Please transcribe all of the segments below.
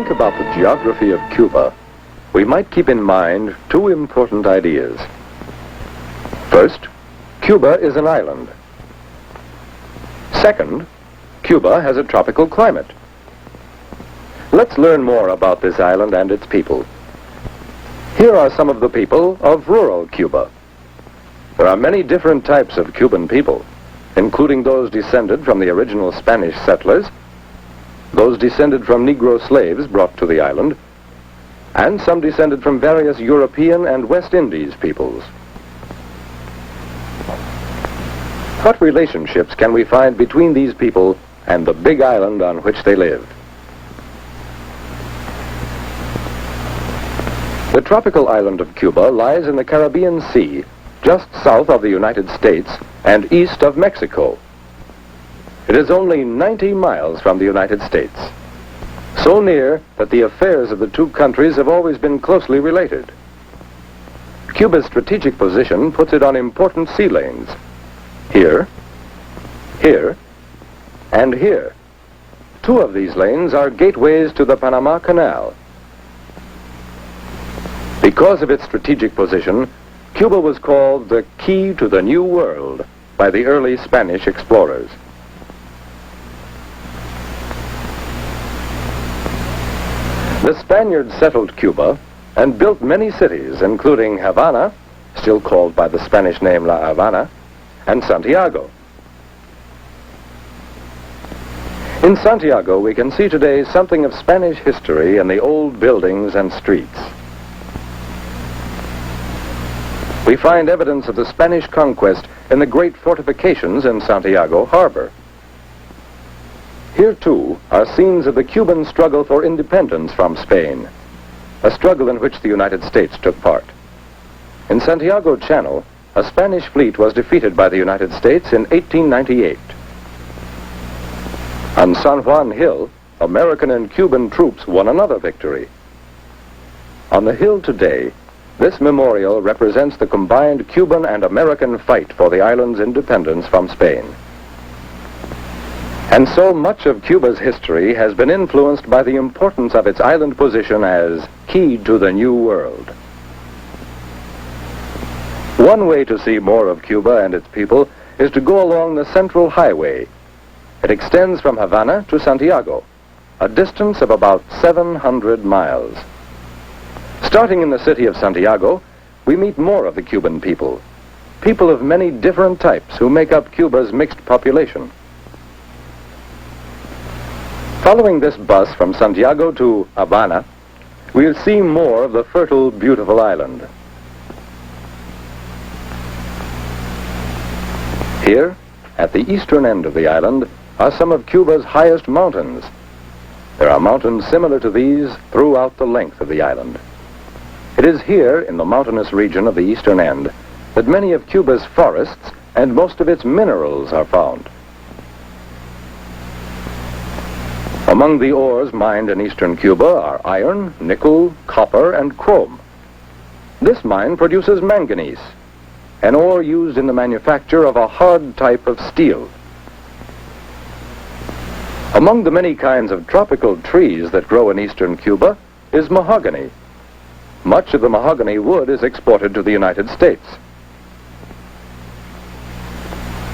think about the geography of Cuba, we might keep in mind two important ideas. First, Cuba is an island. Second, Cuba has a tropical climate. Let's learn more about this island and its people. Here are some of the people of rural Cuba. There are many different types of Cuban people, including those descended from the original Spanish settlers, those descended from Negro slaves brought to the island, and some descended from various European and West Indies peoples. What relationships can we find between these people and the big island on which they lived? The tropical island of Cuba lies in the Caribbean Sea, just south of the United States and east of Mexico. It is only 90 miles from the United States, so near that the affairs of the two countries have always been closely related. Cuba's strategic position puts it on important sea lanes. Here, here, and here. Two of these lanes are gateways to the Panama Canal. Because of its strategic position, Cuba was called the key to the New World by the early Spanish explorers. The Spaniards settled Cuba and built many cities, including Havana, still called by the Spanish name La Habana, and Santiago. In Santiago, we can see today something of Spanish history in the old buildings and streets. We find evidence of the Spanish conquest in the great fortifications in Santiago Harbor. Here, too, are scenes of the Cuban struggle for independence from Spain, a struggle in which the United States took part. In Santiago Channel, a Spanish fleet was defeated by the United States in 1898. On San Juan Hill, American and Cuban troops won another victory. On the hill today, this memorial represents the combined Cuban and American fight for the island's independence from Spain. And so much of Cuba's history has been influenced by the importance of its island position as key to the New World. One way to see more of Cuba and its people is to go along the Central Highway. It extends from Havana to Santiago, a distance of about 700 miles. Starting in the city of Santiago, we meet more of the Cuban people, people of many different types who make up Cuba's mixed population. Following this bus from Santiago to Habana, we'll see more of the fertile, beautiful island. Here, at the eastern end of the island, are some of Cuba's highest mountains. There are mountains similar to these throughout the length of the island. It is here, in the mountainous region of the eastern end, that many of Cuba's forests and most of its minerals are found. Among the ores mined in eastern Cuba are iron, nickel, copper, and chrome. This mine produces manganese, an ore used in the manufacture of a hard type of steel. Among the many kinds of tropical trees that grow in eastern Cuba is mahogany. Much of the mahogany wood is exported to the United States.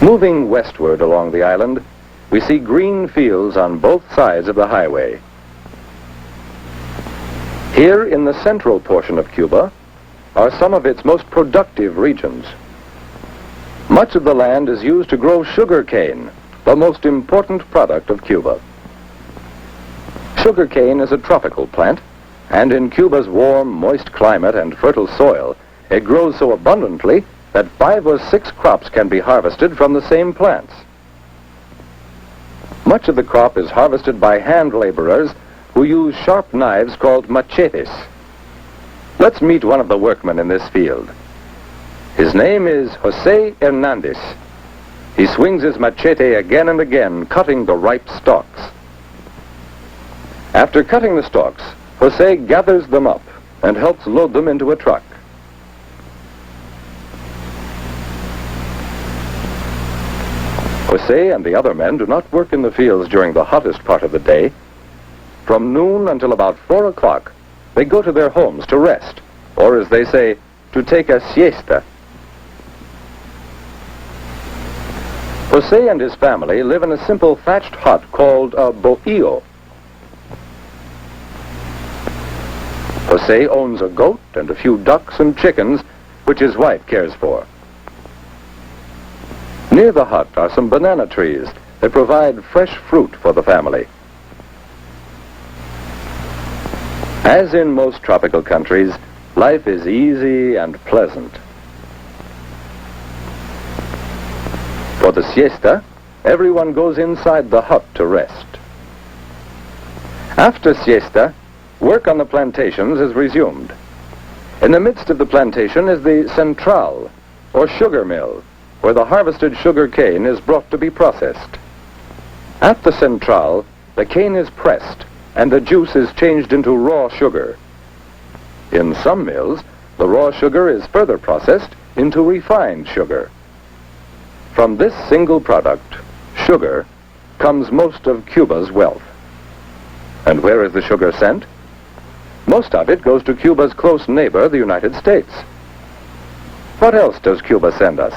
Moving westward along the island, we see green fields on both sides of the highway. Here in the central portion of Cuba are some of its most productive regions. Much of the land is used to grow sugar cane, the most important product of Cuba. Sugar cane is a tropical plant, and in Cuba's warm, moist climate and fertile soil, it grows so abundantly that 5 or 6 crops can be harvested from the same plants. Much of the crop is harvested by hand laborers who use sharp knives called machetes. Let's meet one of the workmen in this field. His name is Jose Hernandez. He swings his machete again and again, cutting the ripe stalks. After cutting the stalks, Jose gathers them up and helps load them into a truck. Jose and the other men do not work in the fields during the hottest part of the day. From noon until about 4 o'clock, they go to their homes to rest, or as they say, to take a siesta. Jose and his family live in a simple thatched hut called a bohío. Jose owns a goat and a few ducks and chickens, which his wife cares for. Near the hut are some banana trees that provide fresh fruit for the family. As in most tropical countries, life is easy and pleasant. For the siesta, everyone goes inside the hut to rest. After siesta, work on the plantations is resumed. In the midst of the plantation is the central, or sugar mill, where the harvested sugar cane is brought to be processed. At the central, the cane is pressed, and the juice is changed into raw sugar. In some mills, the raw sugar is further processed into refined sugar. From this single product, sugar, comes most of Cuba's wealth. And where is the sugar sent? Most of it goes to Cuba's close neighbor, the United States. What else does Cuba send us?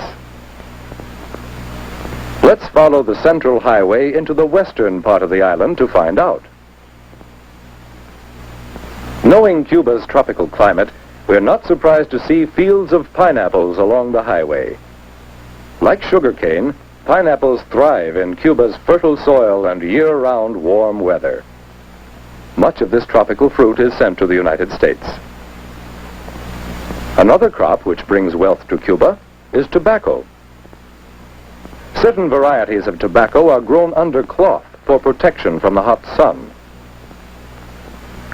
Let's follow the Central Highway into the western part of the island to find out. Knowing Cuba's tropical climate, we're not surprised to see fields of pineapples along the highway. Like sugarcane, pineapples thrive in Cuba's fertile soil and year-round warm weather. Much of this tropical fruit is sent to the United States. Another crop which brings wealth to Cuba is tobacco. Certain varieties of tobacco are grown under cloth for protection from the hot sun.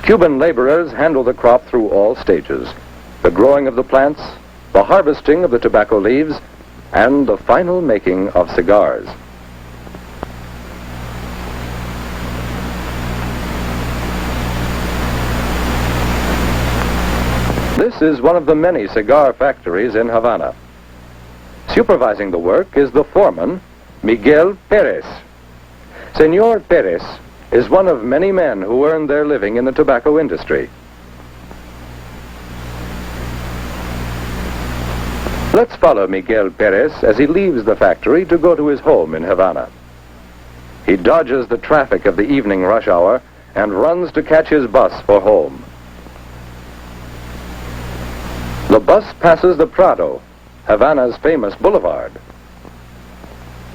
Cuban laborers handle the crop through all stages: the growing of the plants, the harvesting of the tobacco leaves, and the final making of cigars. This is one of the many cigar factories in Havana. Supervising the work is the foreman, Miguel Perez. Senor Perez is one of many men who earn their living in the tobacco industry. Let's follow Miguel Perez as he leaves the factory to go to his home in Havana. He dodges the traffic of the evening rush hour and runs to catch his bus for home. The bus passes the Prado, Havana's famous boulevard.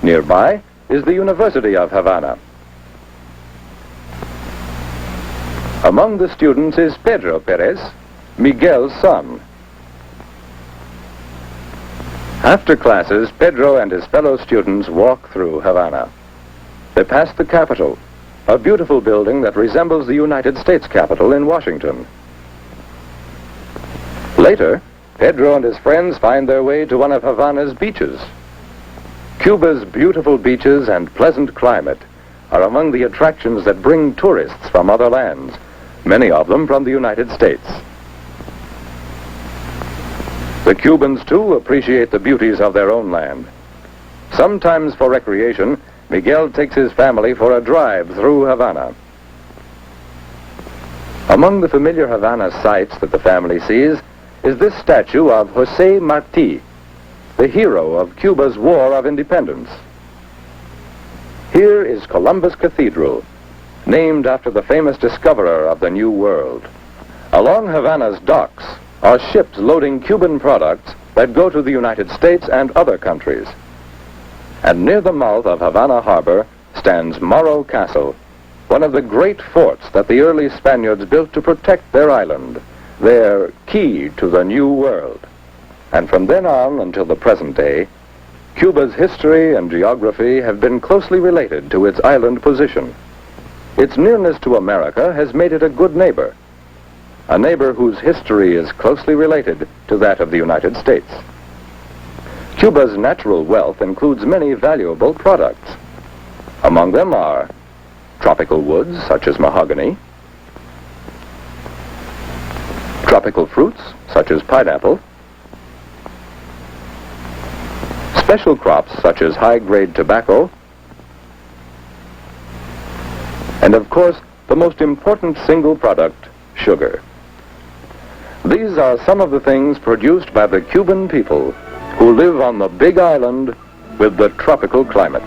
Nearby is the University of Havana. Among the students is Pedro Perez, Miguel's son. After classes, Pedro and his fellow students walk through Havana. They pass the Capitol, a beautiful building that resembles the United States Capitol in Washington. Later, Pedro and his friends find their way to one of Havana's beaches. Cuba's beautiful beaches and pleasant climate are among the attractions that bring tourists from other lands, many of them from the United States. The Cubans, too, appreciate the beauties of their own land. Sometimes for recreation, Miguel takes his family for a drive through Havana. Among the familiar Havana sights that the family sees is this statue of Jose Marti, the hero of Cuba's War of Independence. Here is Columbus Cathedral, named after the famous discoverer of the New World. Along Havana's docks are ships loading Cuban products that go to the United States and other countries. And near the mouth of Havana Harbor stands Morro Castle, one of the great forts that the early Spaniards built to protect their island, their key to the New World. And from then on until the present day, Cuba's history and geography have been closely related to its island position. Its nearness to America has made it a good neighbor, a neighbor whose history is closely related to that of the United States. Cuba's natural wealth includes many valuable products. Among them are tropical woods such as mahogany, tropical fruits such as pineapple, special crops such as high-grade tobacco, and of course, the most important single product, sugar. These are some of the things produced by the Cuban people who live on the big island with the tropical climate.